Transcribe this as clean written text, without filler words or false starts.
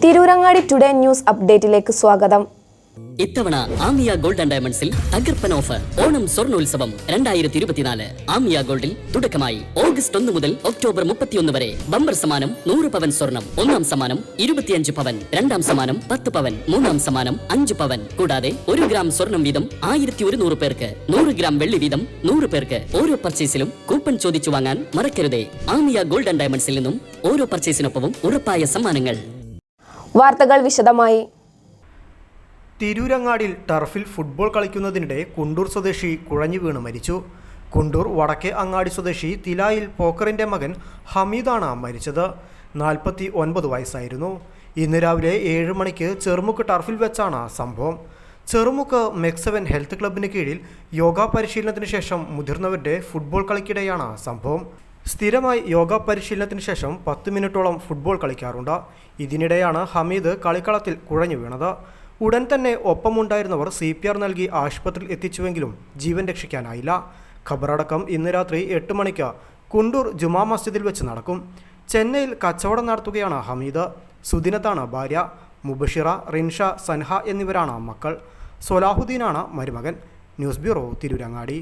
Tirurangadi today news അപ്ഡേറ്റിലേക്ക് സ്വാഗതം. ഇത്തവണ Amiya gold and ഡയമണ്ട്സിൽ തകർപ്പൻ ഓഫർ ഓണം സ്വർണ്ണോത്സവം 2024. ആമിയ ഗോൾഡിൽ തുടക്കമായി ഓഗസ്റ്റ് 1 മുതൽ ഒക്ടോബർ 31 വരെ ബമ്പർ സമ്മാനം 100 പവൻ സ്വർണം, ഒന്നാം സമ്മാനം 25 പവൻ, രണ്ടാം സമ്മാനം 10 പവൻ, മൂന്നാം സമ്മാനം 5 പവൻ. കൂടാതെ 1 ഗ്രാം സ്വർണം വീതം 1100 പേർക്ക്, 100 ഗ്രാം വെള്ളി വീതം 100 പേർക്ക്. ഓരോ പർച്ചേസിലും കൂപ്പൺ ചോദിച്ചു വാങ്ങാൻ മറക്കരുതേ. ആമിയ ഗോൾഡ് ആൻഡ് ഡയമണ്ട്സിൽ നിന്നും ഓരോ പർച്ചേസിനൊപ്പവും ഉറപ്പായ സമ്മാനങ്ങൾ. വാർത്തകൾ വിശദമായി. തിരൂരങ്ങാടിയിൽ ടർഫിൽ ഫുട്ബോൾ കളിക്കുന്നതിനിടെ കുണ്ടൂർ സ്വദേശി കുഴഞ്ഞു വീണ് മരിച്ചു. കുണ്ടൂർ വടക്കേ അങ്ങാടി സ്വദേശി തിലായിൽ പോക്കറിൻ്റെ മകൻ ഹമീദാണ് മരിച്ചത്. 49 വയസ്സായിരുന്നു. ഇന്ന് രാവിലെ 7 മണിക്ക് ചെറുമുക്ക് ടർഫിൽ വെച്ചാണ് സംഭവം. ചെറുമുക്ക് മെക്സവൻ ഹെൽത്ത് ക്ലബിന് കീഴിൽ യോഗ പരിശീലനത്തിന് ശേഷം മുതിർന്നവരുടെ ഫുട്ബോൾ കളിക്കിടെയാണ് സംഭവം. സ്ഥിരമായി യോഗ പരിശീലനത്തിന് ശേഷം 10 മിനിറ്റോളം ഫുട്ബോൾ കളിക്കാറുണ്ട്. ഇതിനിടെയാണ് ഹമീദ് കളിക്കളത്തിൽ കുഴഞ്ഞു വീണത്. ഉടൻ തന്നെ ഒപ്പമുണ്ടായിരുന്നവർ CPR നൽകി ആശുപത്രിയിൽ എത്തിച്ചുവെങ്കിലും ജീവൻ രക്ഷിക്കാനായില്ല. ഖബറടക്കം ഇന്ന് രാത്രി 8 മണിക്ക് കുണ്ടൂർ ജുമാ മസ്ജിദിൽ വെച്ച് നടക്കും. ചെന്നൈയിൽ കച്ചവടം നടത്തുകയാണ് ഹമീദ്. സുദിനത്താണ് ഭാര്യ. മുബഷിറ, റിൻഷ, സൻഹ എന്നിവരാണ് മക്കൾ. സൊലാഹുദ്ദീനാണ് മരുമകൻ. News bureau, Tirurangadi.